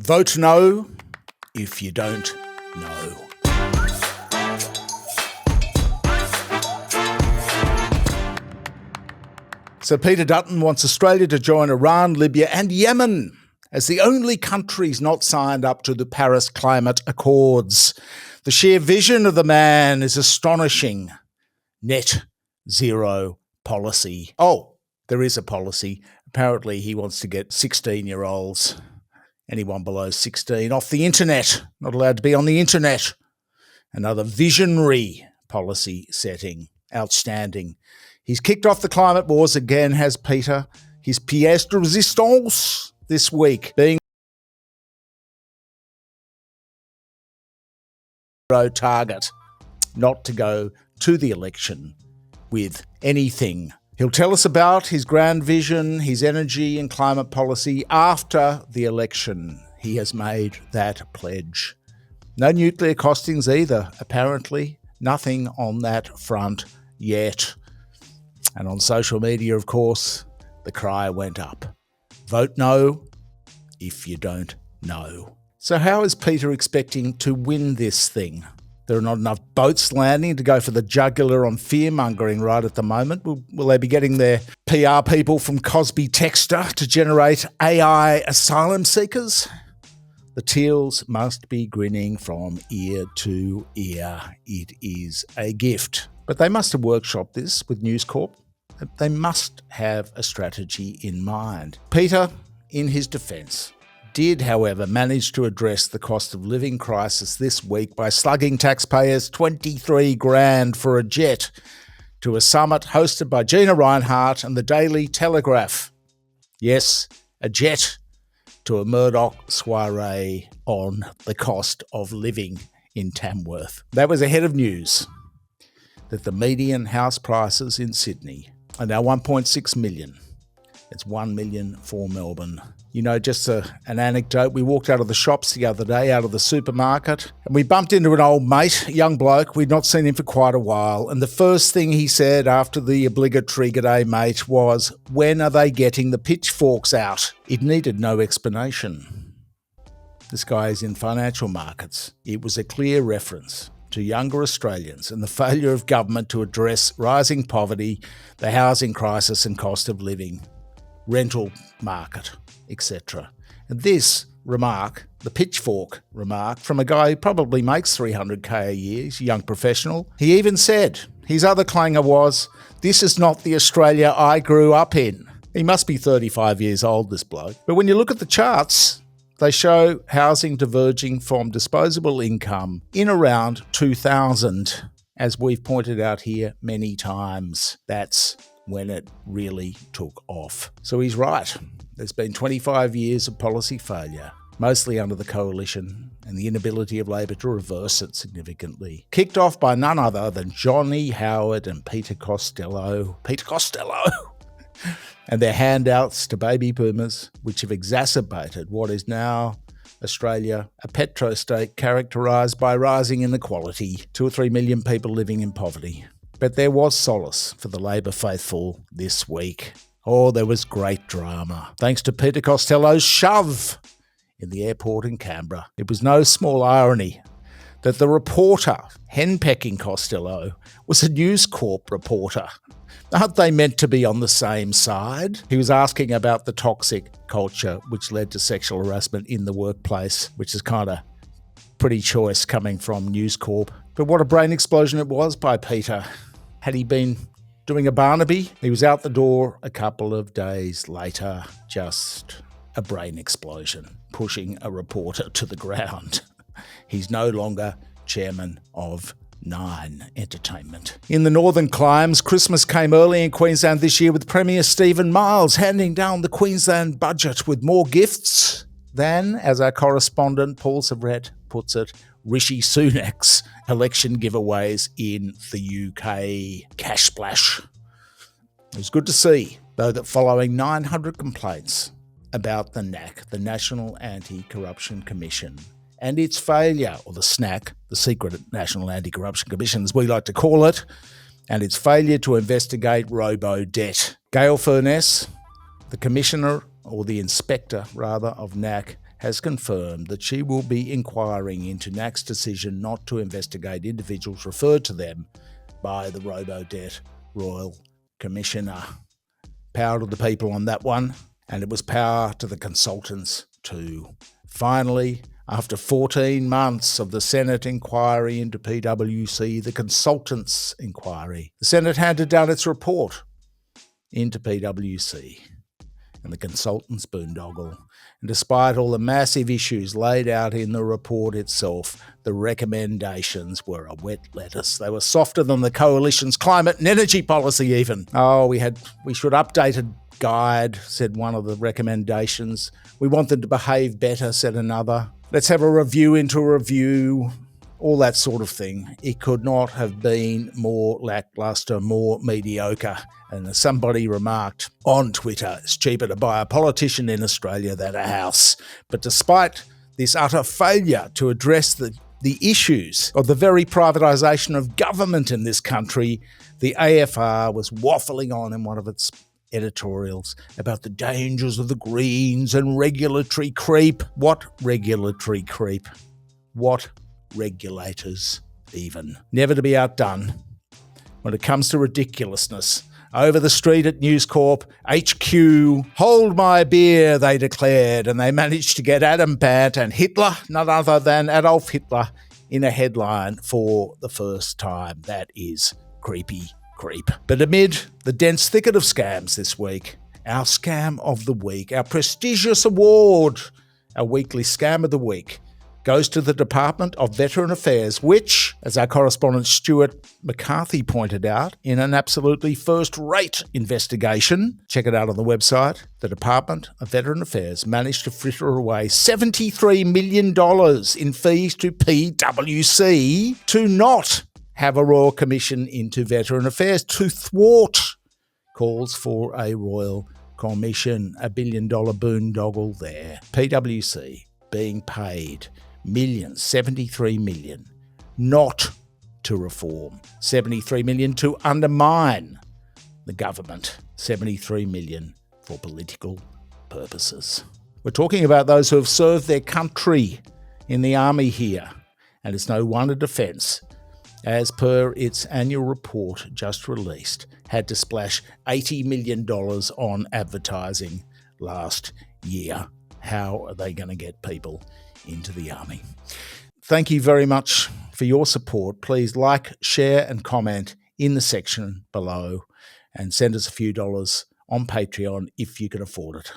Vote no if you don't know. So Peter Dutton wants Australia to join Iran, Libya and Yemen as the only countries not signed up to the Paris Climate Accords. The sheer vision of the man is astonishing. Net zero policy. Oh, there is a policy. Apparently he wants to get 16-year-olds, anyone below 16, off the internet, not allowed to be on the internet. Another visionary policy setting. Outstanding. He's kicked off the climate wars again, has Peter. His pièce de résistance this week being target, not to go to the election with anything. He'll tell us about his grand vision, his energy and climate policy after the election. He has made that pledge. No nuclear costings either, apparently. Nothing on that front yet. And on social media, of course, the cry went up. Vote no if you don't know. So how is Peter expecting to win this thing? There are not enough boats landing to go for the jugular on fear-mongering right at the moment. Will they be getting their PR people from Cosby Texter to generate AI asylum seekers? The teals must be grinning from ear to ear. It is a gift. But they must have workshopped this with News Corp. They must have a strategy in mind. Peter, in his defence, did, however, manage to address the cost of living crisis this week by slugging taxpayers $23,000 for a jet to a summit hosted by Gina Rinehart and the Daily Telegraph. Yes, a jet to a Murdoch soiree on the cost of living in Tamworth. That was ahead of news that the median house prices in Sydney are now 1.6 million. It's 1 million for Melbourne. You know, just an anecdote, we walked out of the shops the other day, out of the supermarket, and we bumped into an old mate, a young bloke. We'd not seen him for quite a while. And the first thing he said after the obligatory "G'day, mate," was, "When are they getting the pitchforks out?" It needed no explanation. This guy is in financial markets. It was a clear reference to younger Australians and the failure of government to address rising poverty, the housing crisis and cost of living, rental market, etc. And this remark, the pitchfork remark, from a guy who probably makes $300K a year, he's a young professional, he even said, his other clanger was, "This is not the Australia I grew up in." He must be 35 years old, this bloke. But when you look at the charts, they show housing diverging from disposable income in around 2000, as we've pointed out here many times. That's when it really took off. So he's right. There's been 25 years of policy failure, mostly under the coalition and the inability of Labor to reverse it significantly. Kicked off by none other than Johnny Howard and Peter Costello. And their handouts to baby boomers, which have exacerbated what is now Australia, a petrostate characterised by rising inequality, 2 or 3 million people living in poverty. But there was solace for the Labor faithful this week. Oh, there was great drama. Thanks to Peter Costello's shove in the airport in Canberra. It was no small irony that the reporter henpecking Costello was a News Corp reporter. Aren't they meant to be on the same side? He was asking about the toxic culture which led to sexual harassment in the workplace, which is kind of pretty choice coming from News Corp. But what a brain explosion it was by Peter. Had he been doing a Barnaby? He was out the door a couple of days later. Just a brain explosion, pushing a reporter to the ground. He's no longer chairman of Nine Entertainment. In the northern climes, Christmas came early in Queensland this year with Premier Stephen Miles handing down the Queensland budget with more gifts than, as our correspondent Paul Savret puts it, Rishi Sunak's election giveaways in the UK. Cash splash. It was good to see, though, that following 900 complaints about the NACC, the National Anti-Corruption Commission, and its failure, or the SNAC, the Secret National Anti-Corruption Commission, as we like to call it, and its failure to investigate robo-debt. Gail Furness, the Commissioner, or the Inspector, rather, of NACC, has confirmed that she will be inquiring into NACC's decision not to investigate individuals referred to them by the Robo-Debt Royal Commissioner. Power to the people on that one, and it was power to the consultants too. Finally, after 14 months of the Senate inquiry into PwC, the consultants' inquiry, the Senate handed down its report into PwC and the consultants' boondoggle. And despite all the massive issues laid out in the report itself, the recommendations were a wet lettuce. They were softer than the Coalition's climate and energy policy even. We should update a guide, said one of the recommendations. We want them to behave better, said another. Let's have a review into a review, all that sort of thing. It could not have been more lackluster, more mediocre. And as somebody remarked on Twitter, it's cheaper to buy a politician in Australia than a house. But despite this utter failure to address the issues of the very privatisation of government in this country, the AFR was waffling on in one of its editorials about the dangers of the Greens and regulatory creep. What regulatory creep? What regulators even? Never to be outdone when it comes to ridiculousness. Over the street at News Corp HQ, hold my beer, they declared, and they managed to get Adam Bant and Hitler, none other than Adolf Hitler, in a headline for the first time. That is creepy creep. But amid the dense thicket of scams this week, our scam of the week, our prestigious award, our weekly scam of the week, goes to the Department of Veteran Affairs, which, as our correspondent Stuart McCarthy pointed out, in an absolutely first-rate investigation, check it out on the website, the Department of Veteran Affairs managed to fritter away $73 million in fees to PwC to not have a Royal Commission into Veteran Affairs, to thwart calls for a Royal Commission, $1 billion boondoggle there. PwC being paid millions, 73 million, not to reform, 73 million to undermine the government, 73 million for political purposes. We're talking about those who have served their country in the army here, and it's no wonder Defence, as per its annual report just released, had to splash $80 million on advertising last year. How are they going to get people into the army? Thank you very much for your support. Please like, share and comment in the section below and send us a few dollars on Patreon if you can afford it.